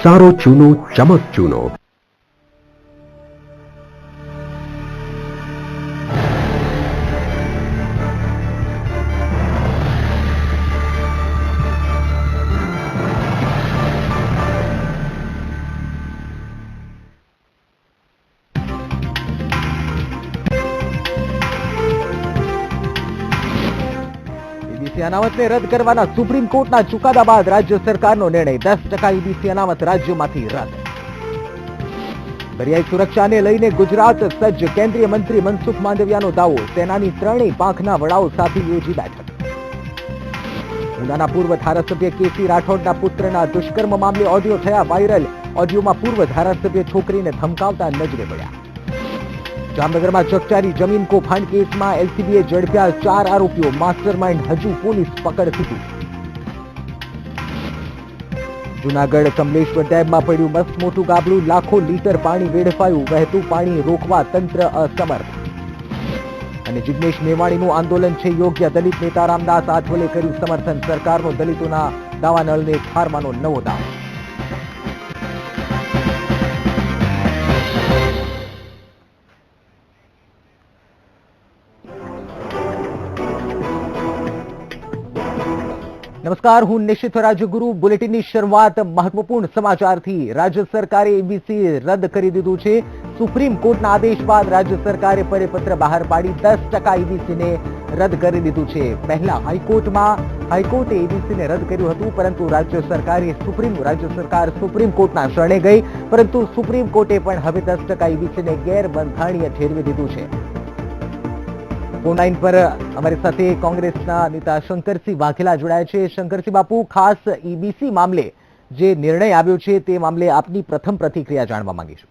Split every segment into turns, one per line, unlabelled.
સારો ચૂનો ચમક ચૂનો।
અનામતને રદ કરવાના સુપ્રીમ કોર્ટના ચુકાદા બાદ રાજ્ય સરકારનો નિર્ણય 10% ઈબીસી અનામત રાજ્યમાંથી રદ। દરિયાઈ સુરક્ષાને લઈને ગુજરાત સજ્જ, કેન્દ્રીય મંત્રી મનસુખ માંડવિયાનો દાવો। સેનાની ત્રણેય પાંખના વડાઓ સાથે યોજી બેઠક। ઉનાના પૂર્વ ધારાસભ્ય કેસી રાઠોડના પુત્રના દુષ્કર્મ મામલે ઓડિયો થયા વાયરલ। ઓડિયોમાં પૂર્વ ધારાસભ્ય છોકરીને ધમકાવતા નજરે પડ્યા। જામનગરમાં ચકચારી જમીન કૌભાંડ કેસમાં એલસીબીએ ઝડપ્યા 4 આરોપીઓ। માસ્ટરમાઇન્ડ હજુ પોલીસ પકડ સુધી। જૂનાગઢ કમલેશ્વર ડેમમાં પડ્યું મસ્ત મોટું ગાબડું। લાખો લીટર પાણી વેડફાયું। વહેતું પાણી રોકવા તંત્ર અસમર્થ। અને જિગ્નેશ મેવાણીનું આંદોલન છે યોગ્ય। દલિત નેતા રામદાસ આઠવલે કર્યું સમર્થન। સરકારનો દલિતોના દાવાનળને ઠારવાનો નવો દાવો। નમસ્કાર, હું નિશિત રાજ્યગુરુ। બુલેટિનની શરૂઆત મહત્વપૂર્ણ સમાચારથી। રાજ્ય સરકારે ઈબીસી રદ કરી દીધું છે। સુપ્રીમ કોર્ટના આદેશ બાદ રાજ્ય સરકારે પરિપત્ર બહાર પાડી 10% ઈબીસીને રદ કરી દીધું છે। પહેલા હાઈકોર્ટે ઈબીસીને રદ કર્યું હતું, પરંતુ રાજ્ય સરકાર સુપ્રીમ કોર્ટના શરણે ગઈ, પરંતુ સુપ્રીમ કોર્ટે પણ હવે 10% ઈબીસીને ગેરબંધારણીય ઠેરવી દીધું છે। ફોન લાઈન પર અમારી સાથે કોંગ્રેસના નેતા શંકરસિંહ વાઘેલા જોડાયા છે। શંકરસિંહ બાપુ, ખાસ ઈબીસી મામલે જે નિર્ણય આવ્યો છે તે મામલે આપની પ્રથમ પ્રતિક્રિયા જાણવા માંગીશું।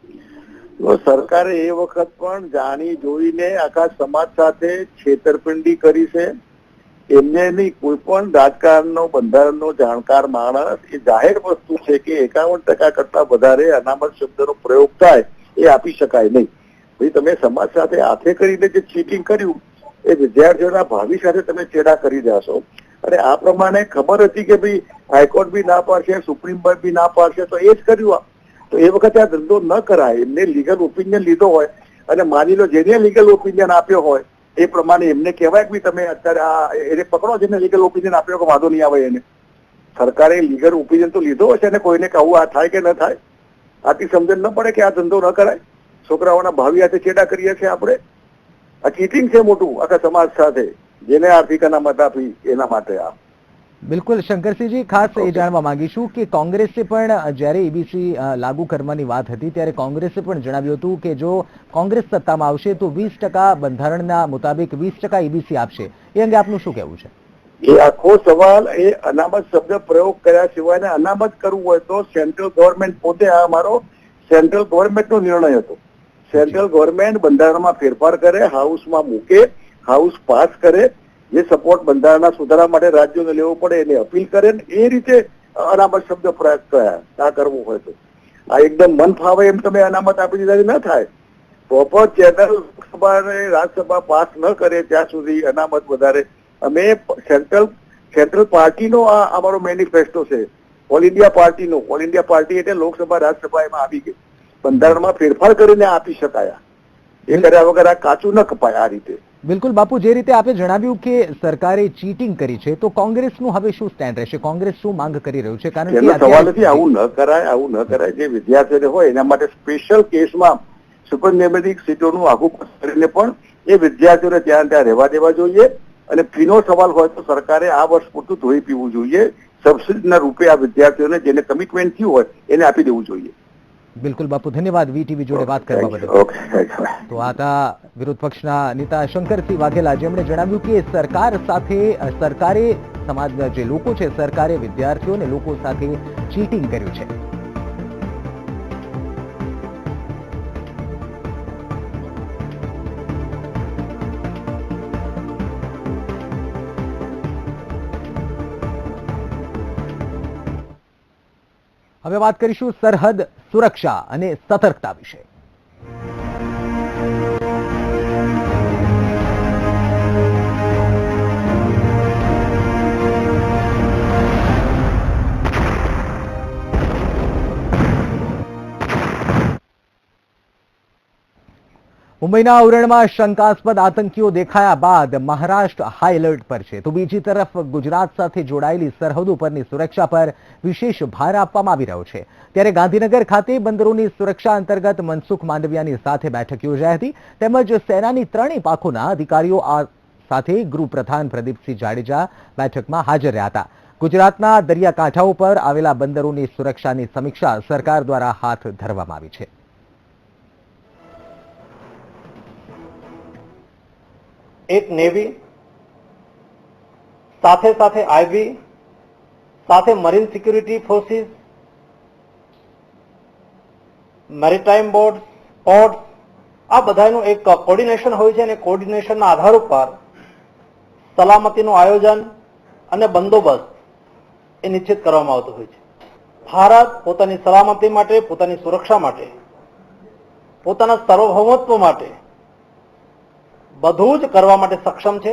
સરકારે એ વખત પણ જાણી જોઈને આખા સમાજ સાથે છેતરપિંડી કરી છે। એમને નહીં, કોઈ પણ રાજકારણનો બંધારણનો જાણકાર માણસ એ જાહેર વસ્તુ છે કે 51% કરતા વધારે અનામત શબ્દનો પ્રયોગ થાય એ આપી શકાય નહીં। ભાઈ, તમે સમાજ સાથે હાથે કરીને જે ચીટિંગ કર્યું એ વિદ્યાર્થીઓના ભાવિ સાથે તમે ચેડા કરી રહ્યા છો। અને આ પ્રમાણે ખબર હતી કે ભાઈ હાઈકોર્ટ બી ના પાડશે, સુપ્રીમ કોર્ટ બી ના પાડશે, તો એ જ કર્યું। તો એ વખતે આ ધંધો ન કરાય। એમને લીગલ ઓપિનિયન લીધો હોય અને માની લો જેને લીગલ ઓપિનિયન આપ્યો હોય એ પ્રમાણે એમને કહેવાય કે તમે અત્યારે આ એને પકડો, જેને લીગલ ઓપિનિયન આપ્યો કે વાંધો નહીં આવે એને। સરકારે લીગલ ઓપિનિયન તો લીધો હશે ને કોઈને કહું આ થાય કે ન થાય? આટલી સમજણ ન પડે કે આ ધંધો ન કરાય? છોકરાઓના ભાવિ હાથે ચેડા કરીએ છીએ આપણે। આ ચીટિંગ છે મોટું આખા સમાજ સાથે, જેને આર્થિક અનામત આપી એના માટે આ।
બિલકુલ શંકરસિંહજી, ખાસ એ જાણવા માંગીશું કે કોંગ્રેસે પણ જ્યારે ઈબીસી લાગુ કરવાની વાત હતી ત્યારે કોંગ્રેસે પણ જણાવ્યું હતું કે જો કોંગ્રેસ સત્તામાં આવશે તો 20% બંધારણના મુતાબિક 20% ઈબીસી આપશે। એ અંગે આપનું શું કહેવું છે?
એ આખો સવાલ એ અનામત શબ્દ પ્રયોગ કર્યા સિવાય અનામત કરવું હોય તો સેન્ટ્રલ ગવર્મેન્ટ પોતે, આ અમારો સેન્ટ્રલ ગવર્મેન્ટનો નિર્ણય હતો। સેન્ટ્રલ ગવર્મેન્ટ બંધારણમાં ફેરફાર કરે, હાઉસમાં મૂકે, હાઉસ પાસ કરે, જે સપોર્ટ બંધારણના સુધારા માટે રાજ્યોને લેવો પડે એને અપીલ કરે ને એ રીતે અનામત શબ્દ પ્રયોગ કર્યા। આ કરવું હોય તો આ એકદમ મન ફાવે એમ તમે અનામત આપી દીધા ન થાય। પ્રોપર ચેનલ લોકસભા અને રાજ્યસભા પાસ ન કરે ત્યાં સુધી અનામત વધારે। અમે સેન્ટ્રલ પાર્ટીનો આ અમારો મેનિફેસ્ટો છે, ઓલ ઇન્ડિયા પાર્ટીનો। ઓલ ઇન્ડિયા પાર્ટી એટલે લોકસભા રાજ્યસભા એમાં આવી ગઈ। બંધારણમાં ફેરફાર કરીને આપી શકાયા, એ કર્યા વગર આ કાચું ન કપાય આ રીતે।
બિલકુલ બાપુ, જે રીતે આપે જણાવ્યું કે સરકારે ચીટિંગ કરી છે, તો કોંગ્રેસનું હવે શું સ્ટેન્ડ રહેશે? કોંગ્રેસ શું માંગ કરી રહ્યું છે? કારણ કે
સવાલ નથી, આવું ન કરાય, આવું ન કરાય। જે વિદ્યાર્થીઓ હોય એના માટે સ્પેશિયલ કેસમાં સુપર ન્યુમેરિક સીટોનું આખું કરીને પણ એ વિદ્યાર્થીઓને ત્યાં રહેવા દેવા જોઈએ। અને ફીનો સવાલ હોય તો સરકારે આ વર્ષ પૂરતું ધોઈ પીવું જોઈએ। સબસિડીના રૂપે આ વિદ્યાર્થીઓને જેને કમિટમેન્ટ થયું હોય એને આપી દેવું જોઈએ।
બિલકુલ બાપુ, ધન્યવાદ વીટીવી જોડે વાત કરવા બદલ। તો આ હતા વિરોધ પક્ષના નેતા શંકરસિંહ વાઘેલા, જેમણે જણાવ્યું કે સરકારે સમાજના જે લોકો છે, સરકારે વિદ્યાર્થીઓ અને લોકો સાથે ચીટિંગ કર્યું છે। હવે વાત કરીશું સરહદ સુરક્ષા અને સતર્કતા વિશે। મુંબઈના ઉરણમાં શંકાસ્પદ આતંકીઓ દેખાયા બાદ મહારાષ્ટ્ર હાઈ એલર્ટ પર છે, તો બીજી તરફ ગુજરાત સાથે જોડાયેલી સરહદો પરની સુરક્ષા પર વિશેષ ભાર આપવામાં આવી રહ્યો છે. ત્યારે ગાંધીનગર ખાતે બંદરોની સુરક્ષા અંતર્ગત મનસુખ માંડવિયાની સાથે બેઠક યોજાઈ હતી, તેમજ સેનાની ત્રણેય પાંખોના અધિકારીઓ સાથે ગૃહપ્રધાન પ્રદીપસિંહ જાડેજા બેઠકમાં હાજર રહ્યા હતા. ગુજરાતના દરિયાકાંઠાઓ પર આવેલા બંદરોની સુરક્ષાની સમીક્ષા સરકાર દ્વારા હાથ ધરવામાં આવી છે.
એક નેવી સાથે સાથે આઈબી સાથે marine security forces, maritime board, port, આ બધાનું એક કોર્ડિનેશન હોય છે અને કોર્ડિનેશનના આધાર ઉપર સલામતીનું આયોજન અને બંદોબસ્ત એ નિશ્ચિત કરવામાં આવતું હોય છે. ભારત પોતાની સલામતી માટે, પોતાની સુરક્ષા માટે, પોતાના સાર્વભૌમત્વ માટે બધું જ કરવા માટે સક્ષમ છે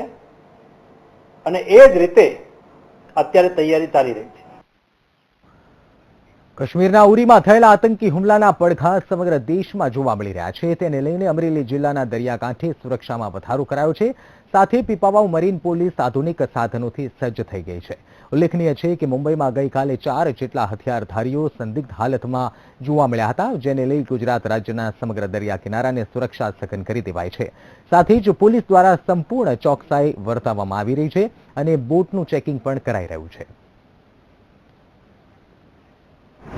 અને એ જ રીતે અત્યારે તૈયારી ચાલી રહી છે.
કાશ્મીરના ઉરીમાં થયેલા આતંકી હુમલાના પડઘા સમગ્ર દેશમાં જોવા મળી રહ્યા છે. તેને લઈને અમરેલી જિલ્લાના દરિયાકાંઠે સુરક્ષામાં વધારો કરાયો છે. સાથે પીપાવાવ મરીન પોલીસ આધુનિક સાધનોથી સજ્જ થઈ ગઈ છે. ઉલ્લેખનીય છે કે મુંબઈમાં ગઈકાલે 4 જેટલા હથિયારધારીઓ સંદિગ્ધ હાલતમાં જોવા મળ્યા હતા, જેને લઈ ગુજરાત રાજ્યના સમગ્ર દરિયા કિનારાને સુરક્ષા સઘન કરી દેવાઈ છે. સાથે જ પોલીસ દ્વારા સંપૂર્ણ ચોકસાઈ વર્તાવવામાં આવી રહી છે અને બોટનું ચેકિંગ પણ કરાઈ રહ્યું છે.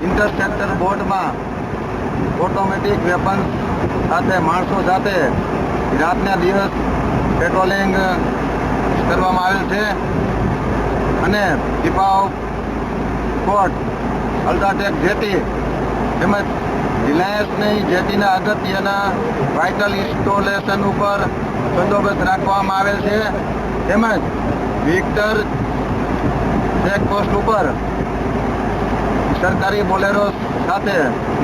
ઇન્ટરસેપ્ટર બોટમાં ઓટોમેટિક વેપન્સ સાથે માણસો સાથે રાતના દિવસ પેટ્રોલિંગ કરવામાં આવેલ છે અને પીપાવાવ પોર્ટ, અલ્ટ્રાટેક જેટી તેમજ રિલાયન્સની જેટીના અગત્યના વાઇટલ ઇન્સ્ટોલેશન ઉપર બંદોબસ્ત રાખવામાં આવેલ છે. તેમજ વિક્ટર ચેકપોસ્ટ ઉપર સરકારી બોલેરો સાથે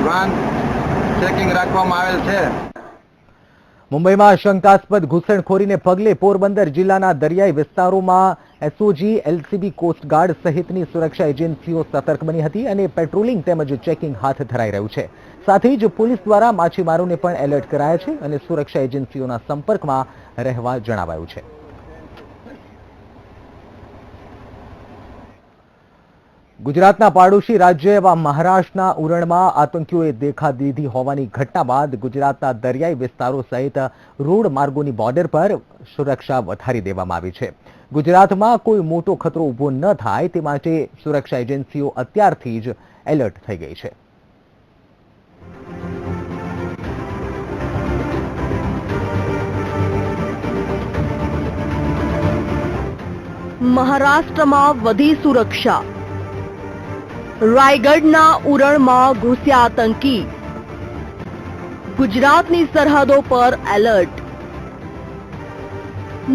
વાહન ચેકિંગ રાખવામાં આવેલ છે.
મુંબઈમાં શંકાસ્પદ ઘૂસણખોરીને પગલે પોરબંદર જિલ્લાના દરિયાઈ વિસ્તારોમાં એસઓજી, એલસીબી, કોસ્ટગાર્ડ સહિતની સુરક્ષા એજન્સીઓ સતર્ક બની હતી અને પેટ્રોલિંગ તેમજ ચેકિંગ હાથ ધરાઈ રહ્યું છે. સાથે જ પોલીસ દ્વારા માછીમારોને પણ એલર્ટ કરાયા છે અને સુરક્ષા એજન્સીઓના સંપર્કમાં રહેવા જણાવાયું છે. ગુજરાતના પાડોશી રાજ્ય એવા મહારાષ્ટ્રના ઉરણમાં આતંકીઓએ દેખા દીધી હોવાની ઘટના બાદ ગુજરાતના દરિયાઈ વિસ્તારો સહિત રોડ માર્ગોની બોર્ડર પર સુરક્ષા વધારી દેવામાં આવી છે. ગુજરાતમાં કોઈ મોટો ખતરો ઊભો ન થાય તે માટે સુરક્ષા એજન્સીઓ અત્યારથી જ એલર્ટ થઈ ગઈ છે.
મહારાષ્ટ્રમાં વધી સુરક્ષા. રાયગઢના ઉરણમાં ઘૂસ્યા આતંકી. ગુજરાતની સરહદો પર એલર્ટ.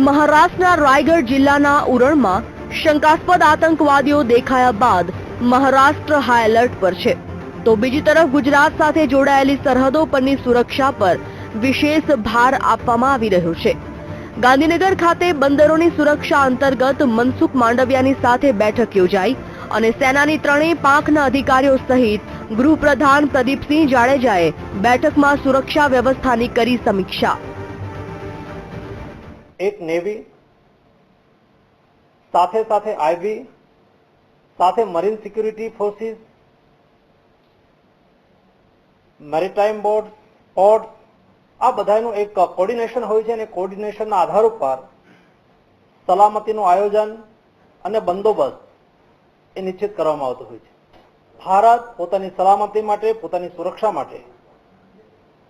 મહારાષ્ટ્રના રાયગઢ જિલ્લાના ઉરણમાં શંકાસ્પદ આતંકવાદીઓ દેખાયા બાદ મહારાષ્ટ્ર હાઈ એલર્ટ પર છે, તો બીજી તરફ ગુજરાત સાથે જોડાયેલી સરહદો પરની સુરક્ષા પર વિશેષ ભાર આપવામાં આવી રહ્યો છે. ગાંધીનગર ખાતે બંદરોની સુરક્ષા અંતર્ગત મનસુખ માંડવિયાની સાથે બેઠક યોજાઈ અને સેનાની ત્રણેય પાંખના અધિકારીઓ સહિત ગૃહપ્રધાન પ્રદીપસિંહ જાડેજાએ બેઠકમાં સુરક્ષા વ્યવસ્થાની કરી સમીક્ષા.
એક નેવી સાથે સાથે આઈબી સાથે marine security forces, maritime board, port, આ બધાનું એક કોર્ડિનેશન હોય છે અને કોર્ડિનેશનના આધાર ઉપર સલામતીનું આયોજન અને બંદોબસ્ત એ નિશ્ચિત કરવામાં આવતું હોય છે. ભારત પોતાની સલામતી માટે, પોતાની સુરક્ષા માટે,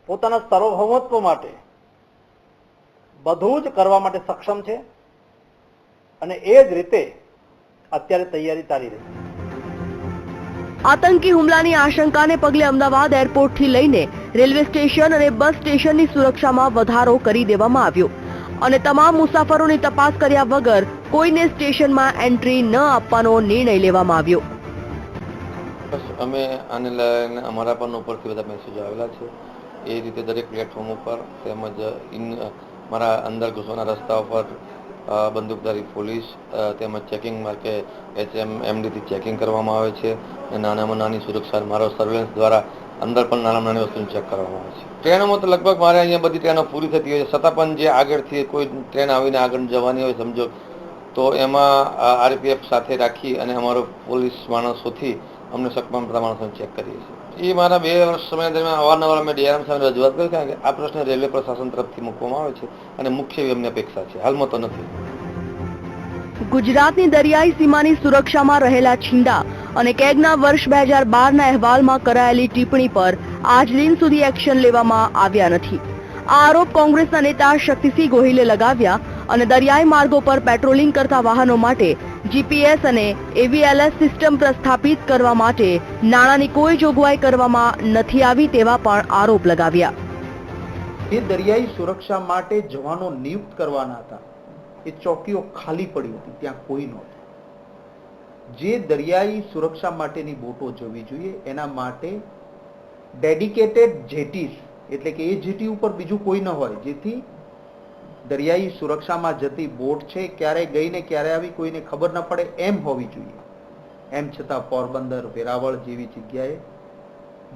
પોતાના સાર્વભૌમત્વ માટે બધું જ કરવા માટે સક્ષમ છે અને એ જ રીતે અત્યારે તૈયારી ચાલી રહી છે.
આતંકી હુમલાની આશંકાને પગલે અમદાવાદ એરપોર્ટથી લઈને રેલવે સ્ટેશન અને બસ સ્ટેશનની સુરક્ષામાં વધારો કરી દેવામાં આવ્યો અને તમામ મુસાફરોની તપાસ કર્યા વગર કોઈને સ્ટેશનમાં એન્ટ્રી ન આપવાનો નિર્ણય લેવામાં આવ્યો.
અમે આને લઈને અમારા પણ ઉપરથી બધા મેસેજો આવેલા છે. એ રીતે દરેક પ્લેટફોર્મ ઉપર તેમજ મારા અંદર ઘૂસવાના રસ્તા ઉપર બંદૂકધારી પોલીસ તેમજ ચેકિંગ માર્કે HMMDથી ચેકિંગ કરવામાં આવે છે. નાનામાં નાની સુરક્ષા મારો સર્વેલન્સ દ્વારા અંદર પણ નાની વસ્તુને ચેક કરવામાં આવે છે. ટ્રેનોમાં તો લગભગ મારે અહીંયા બધી ટ્રેનો પૂરી થતી હોય છે, છતાં પણ જે આગળથી કોઈ ટ્રેન આવીને આગળ જવાની હોય સમજો તો એમાં આરપીએફ સાથે રાખી અને અમારો પોલીસ માણસોથી અમને સક્ષમ માણસોને ચેક કરીએ છીએ. એ મારા 2 વર્ષ સમય દરમિયાન અવારનવાર અમે ડીઆરએમ સામે રજૂઆત કરી, કારણ કે આ પ્રશ્ન રેલવે પ્રશાસન તરફથી મૂકવામાં આવે છે અને મુખ્ય એવી અમને અપેક્ષા છે, હાલમાં તો નથી.
ગુજરાતની દરિયાઈ સીમાની સુરક્ષામાં રહેલા છીંડા અને કેગના વર્ષ 2012ના અહેવાલમાં કરાયેલી ટિપ્પણી પર આજ દિન સુધી એક્શન લેવામાં આવ્યા નથી. આ આરોપ કોંગ્રેસના નેતા શક્તિસિંહ ગોહિલે લગાવ્યા અને દરિયાઈ માર્ગો પર પેટ્રોલિંગ કરતા વાહનો માટે જીપીએસ અને એવીએલએસ સિસ્ટમ પ્રસ્થાપિત કરવા માટે નાણાંની કોઈ જોગવાઈ કરવામાં નથી આવી તેવા પણ આરોપ લગાવ્યા.
જે દરિયાઈ સુરક્ષા માટે જવાનો નિયુક્ત કરવાના હતા એ ચોકીઓ ખાલી પડી હતી, ત્યાં કોઈ નહોતું. જે દરિયાઈ સુરક્ષા માટેની બોટો જવી જોઈએ એના માટે ડેડિકેટેડ જેટીસ, એટલે કે એ જેટી ઉપર બીજું કોઈ ન હોય, જેથી દરિયાઈ સુરક્ષામાં જતી બોટ છે ક્યારે ગઈ ને ક્યારે આવી કોઈને ખબર ન પડે એમ હોવી જોઈએ. એમ છતાં પોરબંદર, વેરાવળ જેવી જગ્યાએ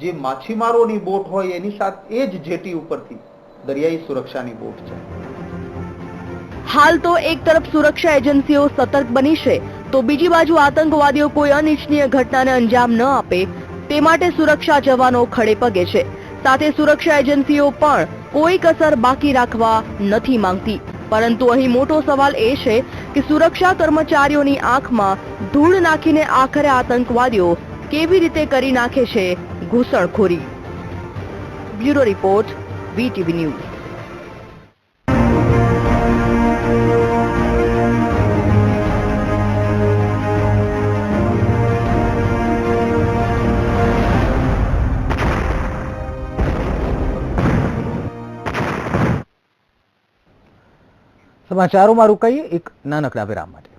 જે માછીમારોની બોટ હોય એની સાથે એ જ જેટી ઉપરથી દરિયાઈ સુરક્ષાની બોટ છે.
હાલ તો એક તરફ સુરક્ષા એજન્સીઓ સતર્ક બની છે, તો બીજી બાજુ આતંકવાદીઓ કોઈ અનિચ્છનીય ઘટનાને અંજામ ન આપે તે માટે સુરક્ષા જવાનો ખડે પગે છે. સાથે સુરક્ષા એજન્સીઓ પણ કોઈ કસર બાકી રાખવા નથી માંગતી. પરંતુ અહીં મોટો સવાલ એ છે કે સુરક્ષા કર્મચારીઓની આંખમાં ધૂળ નાખીને આખરે આતંકવાદીઓ કેવી રીતે કરી નાખે છે ઘૂસણખોરી. Bureau report, VTV news.
સમાચારોમાં રોકાઈએ એક નાનકડા વિરામ માટે.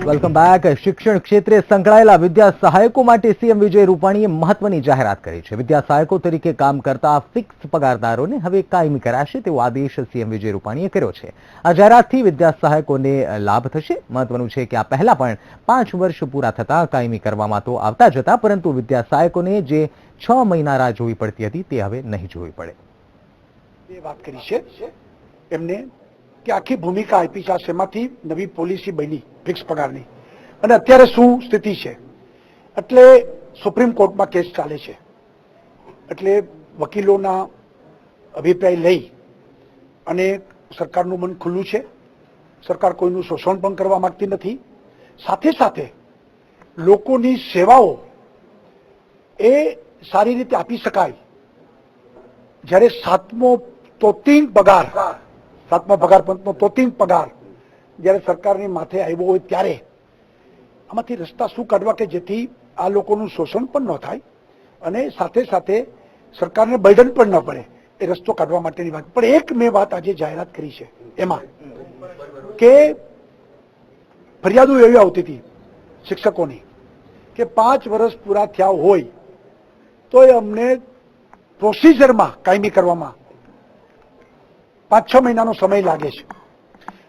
Welcome back. શિક્ષણ ક્ષેત્રે સંકળાયેલા વિદ્યા સહાયકો માટે સીએમ વિજય રૂપાણીએ મહત્વની જાહેરાત કરી છે. વિદ્યા સહાયકો તરીકે કામ કરતા ફિક્સ પગારદારોને હવે કાયમી કરાશે તેવો આદેશ સીએમ વિજય રૂપાણીએ કર્યો છે. આ જાહેરાતથી વિદ્યા સહાયકોને લાભ થશે. મહત્વનું છે કે આ પહેલા પણ 5 વર્ષ પૂરા થતા કાયમી કરવામાં તો આવતા જ હતા, પરંતુ વિદ્યા સહાયકોને જે 6 મહિના રાહ જોવી પડતી હતી તે હવે નહીં જોવી પડે.
એ વાત કરી છે એમને કે આખી ભૂમિકા આપી છે, શેમાંથી નવી પોલિસી બની ફિક્સ પગારની અને અત્યારે શું સ્થિતિ છે. એટલે સુપ્રીમ કોર્ટમાં કેસ ચાલે છે, એટલે વકીલોના અભિપ્રાય લઈ અને સરકારનું મન ખુલ્લું છે. સરકાર કોઈનું શોષણ પણ કરવા માંગતી નથી. સાથે સાથે લોકોની સેવાઓ એ સારી રીતે આપી શકાય. જ્યારે 7મો તોતિંગ પગાર, 7મા પગાર પંચનો તોતિંગ પગાર જ્યારે સરકારની માથે આવ્યો હોય ત્યારે આમાંથી રસ્તા શું કાઢવા કે જેથી આ લોકોનું શોષણ પણ ન થાય અને સાથે સાથે સરકારને બર્ડન પણ ન પડે, એ રસ્તો કાઢવા માટેની વાત. પણ એક મેં વાત આજે જાહેરાત કરી છે એમાં કે ફરિયાદો એવી આવતી હતી શિક્ષકોની કે 5 વર્ષ પૂરા થયા હોય તો એ અમને પ્રોસિજરમાં કાયમી કરવામાં 5-6 મહિનાનો સમય લાગે છે.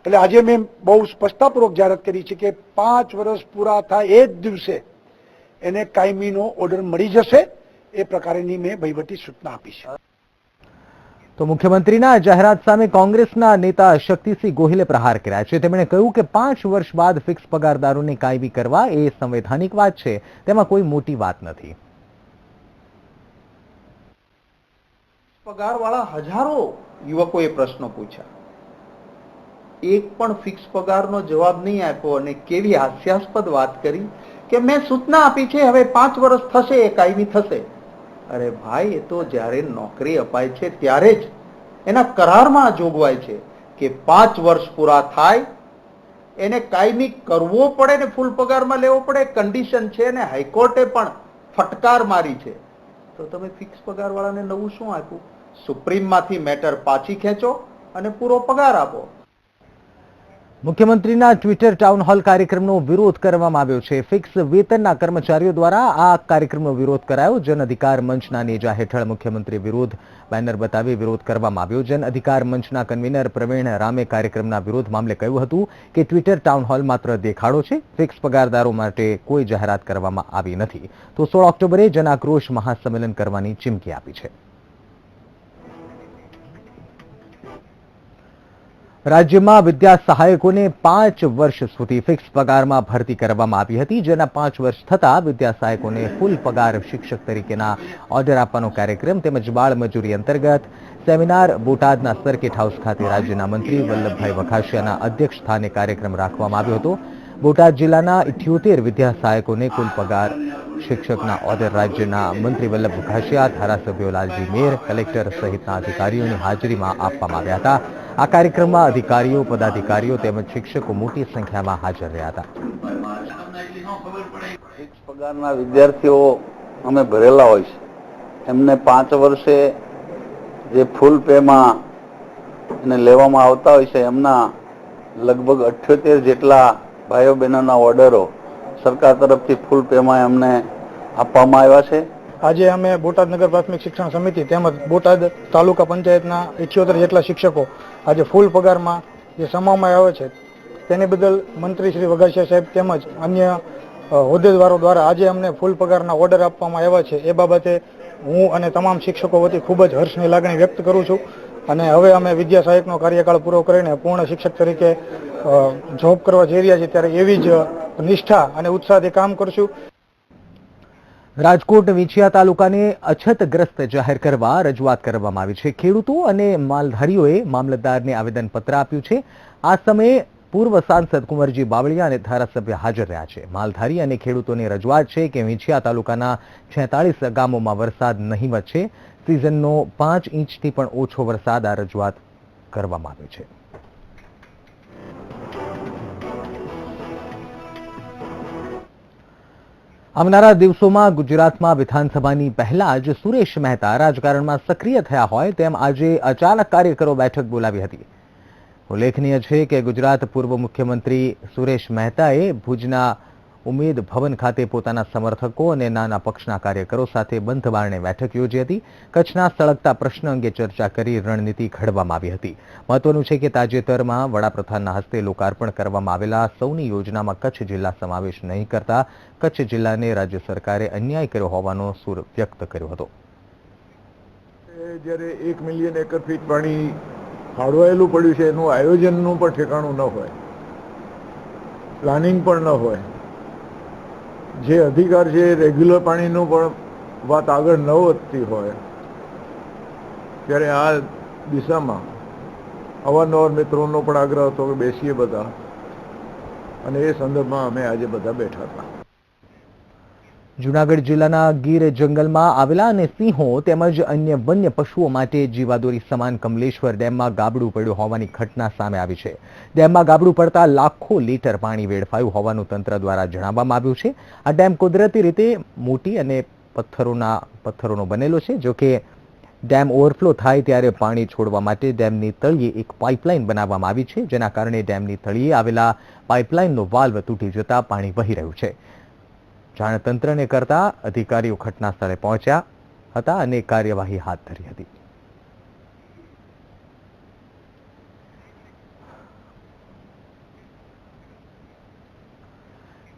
એટલે આજે મેં બહુ સ્પષ્ટતાપૂર્વક જાહેરાત કરી છે કે 5 વર્ષ પૂરા થાય એ જ દિવસે એને કાયમીનો ઓર્ડર મળી જશે. એ પ્રકારની મેં વહીવટી સૂચના આપી છે.
તો મુખ્યમંત્રીના જાહેરાત સામે કોંગ્રેસના નેતા શક્તિસિંહ ગોહિલે પ્રહાર કર્યા છે. તેમણે કહ્યું કે 5 વર્ષ બાદ ફિક્સ પગારદારોને કાયમી કરવા એ સંવૈધાનિક વાત છે, તેમાં કોઈ મોટી વાત નથી.
પગારવાળા હજારો યુવકોએ પ્રશ્નો પૂછ્યા, એક પણ ફિક્સ પગારનો જવાબ નહીં આપ્યો અને કેવી હાસ્યાસ્પદ વાત કરી કે મેં સૂચના આપી છે હવે 5 વર્ષ થશે એ કાયમી થશે. અરે ભાઈ, એ તો જ્યારે નોકરી અપાય છે ત્યારે જ એના કરારમાં જોગવાઈ છે કે 5 વર્ષ પૂરા થાય એને કાયમી કરવો પડે ને ફૂલ પગારમાં લેવો પડે કન્ડિશન છે ને હાઈકોર્ટે પણ ફટકાર મારી છે. તો તમે ફિક્સ પગાર વાળાને નવું શું આપ્યું? સુપ્રીમમાંથી મેટર પાછી ખેંચો અને પૂરો પગાર આપો.
મુખ્યમંત્રીના ટ્વિટર ટાઉન હોલ કાર્યક્રમનો વિરોધ કરવામાં આવ્યો છે. ફિક્સ વેતનના કર્મચારીઓ દ્વારા આ કાર્યક્રમનો વિરોધ કરાયો. જન અધિકાર મંચના નેજા હેઠળ મુખ્યમંત્રી વિરોધ બેનર બતાવી વિરોધ કરવામાં આવ્યો. જન અધિકાર મંચના કન્વીનર પ્રવીણ રામે કાર્યક્રમના વિરોધ મામલે કહ્યું હતું કે ટ્વિટર ટાઉન હોલ માત્ર દેખાડો છે. ફિક્સ પગારદારો માટે કોઈ જાહેરાત કરવામાં આવી નથી. તો 16 ઓક્ટોબરે જન આક્રોશ મહાસંમેલન કરવાની ચીમકી આપી છે. રાજ્યમાં વિદ્યા સહાયકોને 5 વર્ષ સુધી ફિક્સ પગારમાં ભરતી કરવામાં આવી હતી. જેના 5 વર્ષ થતા વિદ્યા સહાયકોને ફૂલ પગાર શિક્ષક તરીકેના ઓર્ડર આપવાનો કાર્યક્રમ તેમજ બાળ મજૂરી અંતર્ગત સેમિનાર બોટાદના સર્કિટ હાઉસ ખાતે રાજ્યના મંત્રી વલ્લભભાઈ વખાસિયાના અધ્યક્ષ સ્થાને કાર્યક્રમ રાખવામાં આવ્યો હતો. બોટાદ જિલ્લાના 78 વિદ્યા સહાયકોને કુલ પગાર શિક્ષકના ઓર્ડર રાજ્યના મંત્રી વલ્લભ વખાસિયા, ધારાસભ્યો લાલજી મેર, કલેક્ટર સહિતના અધિકારીઓની હાજરીમાં આપવામાં આવ્યા હતા. આ કાર્યક્રમમાં અધિકારીઓ, પદાધિકારીઓ તેમજ શિક્ષકો મોટી સંખ્યામાં હાજર રહ્યા હતા.
ફિક્સ પગારના વિદ્યાર્થીઓ અમે ભરેલા હોય છે, એમને 5 વર્ષે જે ફૂલ પેમાં એને લેવામાં આવતા હોય છે, એમના લગભગ 78 જેટલા ભાઈઓ બહેનોના ઓર્ડરો સરકાર તરફથી ફૂલ પેમાં એમને આપવામાં આવ્યા છે.
આજે અમે બોટાદ નગર પ્રાથમિક શિક્ષણ સમિતિ તેમજ બોટાદ તાલુકા પંચાયતના 78 જેટલા શિક્ષકો આજે ફૂલ પગારમાં જે સમાવવામાં આવે છે તેની બદલ મંત્રી શ્રી વઘાસિયા સાહેબ તેમજ અન્ય હોદ્દેદારો દ્વારા આજે અમને ફૂલ પગારના ઓર્ડર આપવામાં આવ્યા છે. એ બાબતે હું અને તમામ શિક્ષકો વતી ખૂબ જ હર્ષની લાગણી વ્યક્ત કરું છું. અને હવે અમે વિદ્યા સહાયકનો કાર્યકાળ પૂરો કરીને પૂર્ણ શિક્ષક તરીકે જોબ કરવા જઈ રહ્યા છીએ, ત્યારે એવી જ નિષ્ઠા અને ઉત્સાહથી કામ કરશું.
રાજકોટ વિંછિયા તાલુકાને અછતગ્રસ્ત જાહેર કરવા રજૂઆત કરવામાં આવી છે. ખેડૂતો અને માલધારીઓએ મામલતદારને આવેદનપત્ર આપ્યું છે. આ સમયે પૂર્વ સાંસદ કુંવરજી બાવળિયા અને ધારાસભ્ય હાજર રહ્યા છે. માલધારી અને ખેડૂતોની રજૂઆત છે કે વિંછિયા તાલુકાના 46 ગામોમાં વરસાદ નહીવત છે. સિઝનનો 5 ઇંચથી પણ ઓછો વરસાદ. આ રજૂઆત કરવામાં આવી છે. આવનારા દિવસોમાં ગુજરાતમાં વિધાનસભાની પહેલા જ સુરેશ મહેતા રાજકારણમાં સક્રિય થયા હોય તેમ આજે અચાનક કાર્યકરો બેઠક બોલાવી હતી. ઉલ્લેખનીય છે કે ગુજરાત પૂર્વ મુખ્યમંત્રી સુરેશ મહેતાએ ભુજના ઉમેદ ભવન ખાતે પોતાના સમર્થકો અને નાના પક્ષના કાર્યકરો સાથે બંધ બારણે બેઠક યોજી હતી. કચ્છના સળગતા પ્રશ્ન અંગે ચર્ચા કરી રણનીતિ ઘડવામાં આવી હતી. મહત્વનું છે કે તાજેતરમાં વડાપ્રધાનના હસ્તે લોકાર્પણ કરવામાં આવેલા સૌની યોજનામાં કચ્છ જિલ્લા સમાવેશ નહીં કરતા કચ્છ જિલ્લાને રાજ્ય સરકારે અન્યાય કર્યો હોવાનો સૂર વ્યક્ત કર્યો હતો.
જ્યારે 1 મિલિયન એકર ફીટ પાણી ફાળવાયેલું પડ્યું છે, એનું આયોજનનું પણ ઠેકાણું ન હોય, પ્લાનિંગ પણ ન હોય, જે અધિકાર છે રેગ્યુલર પાણીનું પણ વાત આગળ ન વધતી હોય, ત્યારે આ દિશામાં અવારનવાર મિત્રોનો પણ આગ્રહ હતો કે બેસીએ બધા, અને એ સંદર્ભમાં અમે આજે બધા બેઠા હતા.
જૂનાગઢ જિલ્લાના ગીર જંગલમાં આવેલા અને સિંહો તેમજ અન્ય વન્ય પશુઓ માટે જીવાદોરી સમાન કમલેશ્વર ડેમમાં ગાબડું પડ્યું હોવાની ઘટના સામે આવી છે. ડેમમાં ગાબડું પડતા લાખો લીટર પાણી વેડફાયું હોવાનું તંત્ર દ્વારા જણાવવામાં આવ્યું છે. આ ડેમ કુદરતી રીતે મોટી અને પથ્થરોનો બનેલો છે. જોકે ડેમ ઓવરફ્લો થાય ત્યારે પાણી છોડવા માટે ડેમની તળિયે એક પાઇપલાઇન બનાવવામાં આવી છે, જેના કારણે ડેમની તળિયે આવેલા પાઇપલાઇનનો વાલ્વ તૂટી જતા પાણી વહી રહ્યું છે. જાણ તંત્રને કરતા અધિકારીઓ ઘટના સ્થળે પહોંચ્યા હતા અને કાર્યવાહી હાથ ધરી હતી.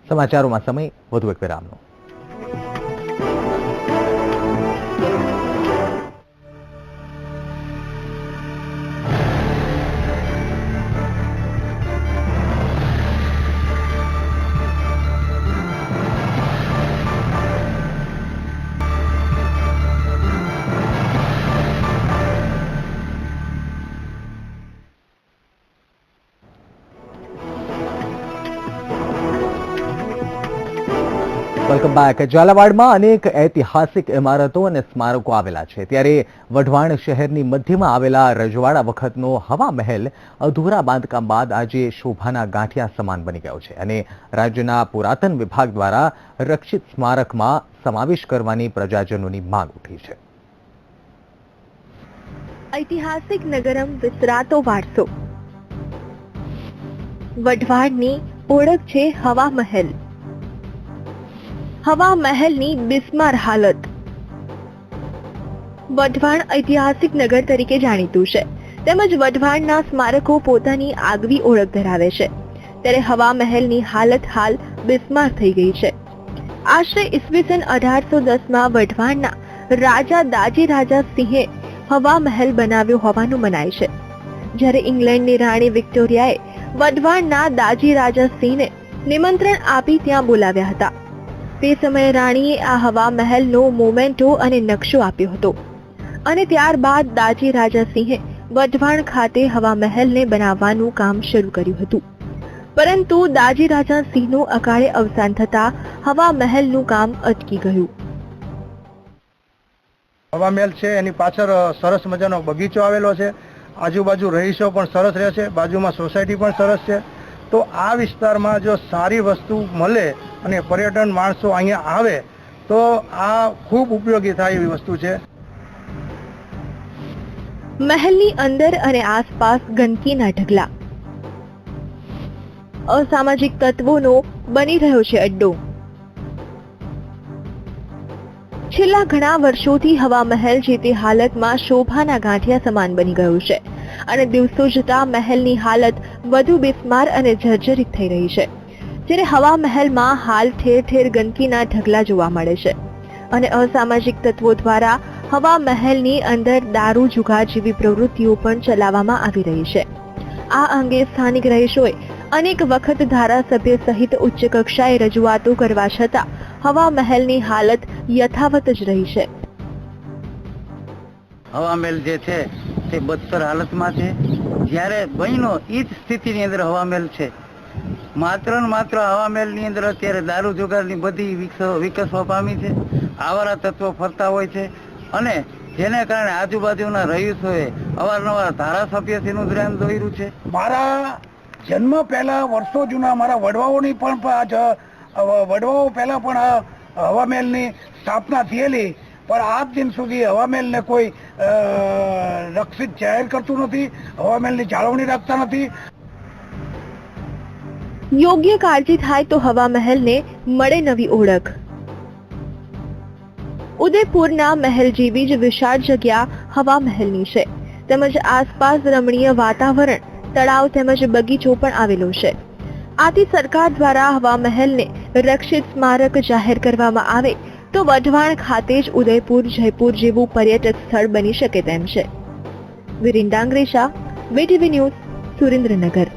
સમાચારોમાં સમય વધુ એક વિરામનો. Welcome back. ઝાલાવાડમાં અનેક ઐતિહાસિક ઇમારતો અને સ્મારકો આવેલા છે, ત્યારે વઢવાણ શહેરની મધ્યમાં આવેલા રજવાડા વખતનો હવા મહેલ અધૂરા બાંધકામ બાદ આજે શોભાના ગાંઠિયા સમાન બની ગયો છે અને રાજ્યના પુરાતન વિભાગ દ્વારા રક્ષિત સ્મારકમાં સમાવેશ કરવાની પ્રજાજનોની માંગ ઉઠી છે.
ઐતિહાસિક નગરમ વિસરાતો વારસો. વઢવાણની ઓળખ છે હવા મહેલ. હવા મહેલની બિસ્માર હાલત. વઢવાણ ઐતિહાસિક નગર તરીકે જાણીતું છે, તેમજ વઢવાણના સ્મારકો પોતાની આગવી ઓળખ ધરાવે છે, ત્યારે હવા મહેલની હાલત હાલ બિસ્માર થઈ ગઈ છે. આશરે ઈસવીસન 1810માં વઢવાણના રાજા દાજી રાજા સિંહે હવા મહેલ બનાવ્યો હોવાનું મનાય છે. જ્યારે ઇંગ્લેન્ડની રાણી વિક્ટોરિયાએ વઢવાણના દાજી રાજા સિંહને નિમંત્રણ આપી ત્યાં બોલાવ્યા હતા. તે સમયે રાણીએ આ હવા મહેલનો મોમેન્ટો અને નકશો આપ્યો હતો અને ત્યારબાદ દાજી રાજા સિંહે વઢવાણ ખાતે હવા મહેલને બનાવવાનું કામ શરૂ કર્યું હતું, પરંતુ દાજી રાજા સિંહનું અકાળે અવસાન થતા હવા મહેલનું કામ અટકી ગયું.
હવા મહેલ છે એની પાછળ સરસ મજાનો બગીચો આવેલો છે, આજુબાજુ રહીશો પણ સરસ રહે છે, બાજુમાં સોસાયટી પણ સરસ છે. તો આ વિસ્તારમાં જો સારી વસ્તુ મળે અને પર્યટન માણસો અહીંયા આવે તો આ ખૂબ ઉપયોગી થાય એવી વસ્તુ છે.
મહેલની અંદર અને આસપાસ ગંદકીના ઢગલા. અસામાજિક તત્વોનો બની રહ્યો છે અડ્ડો. છેલ્લા ઘણા વર્ષોથી હવા મહેલ જે તે હાલતમાં શોભાના ગાંઠિયા સમાન બની ગયું છે અને દિવસો જતા મહેલની હાલત વધુ બિસ્માર અને જર્જરિત થઈ રહી છે. જ્યારે હવા મહેલમાં હાલ ઠેર ઠેર ગંદકીના ઢગલા જોવા મળે છે અને અસામાજિક તત્વો દ્વારા હવા મહેલની અંદર દારૂ જુગાર જેવી પ્રવૃત્તિઓ પણ ચલાવવામાં આવી રહી છે. આ અંગે સ્થાનિક રહીશોએ અનેક વખત ધારાસભ્ય સહિત ઉચ્ચ કક્ષાએ રજૂઆતો કરવા છતાં હવા મહેલની હાલત યથાવત જ રહી છે.
હવા મહેલ જે છે તે બદતર હાલતમાં છે. જ્યારે બહેનો એ જ સ્થિતિની અંદર હવા મહેલ છે. માત્ર ને માત્ર હવા મહેલની અંદર અત્યારે દારૂ જુગારની બધી વિકસવા પામી છે. આવારા તત્વો ફરતા હોય છે અને જેને કારણે આજુબાજુના રહીશોએ અવારનવાર ધારાસભ્યશ્રીનું ધ્યાન દોર્યું છે.
મારા જન્મ પહેલા વર્ષો જૂના મારા વડવાઓની પણ વડવાઓ પહેલા પણ હવા મહેલની સ્થાપના થયેલી, પણ આજ દિન સુધી હવા મહેલને કોઈ રક્ષિત જાહેર કરતું નથી, હવા મહેલની જાળવણી રાખતા નથી.
યોગ્ય કાળજી થાય તો હવા મહેલને મળે નવી ઓળખ. ઉદયપુરના મહેલ જેવી જ વિશાળ જગ્યા હવા મહેલની છે, તેમજ આસપાસ રમણીય વાતાવરણ, તળાવ તેમજ બગીચો પણ આવેલો છે. આથી સરકાર દ્વારા હવા મહેલને રક્ષિત સ્મારક જાહેર કરવામાં આવે તો વઢવાણ ખાતે જ ઉદયપુર, જયપુર જેવું પર્યટક સ્થળ બની શકે તેમ છે. વિરીન ડાંગરેશા, વીટીવી ન્યૂઝ, સુરેન્દ્રનગર.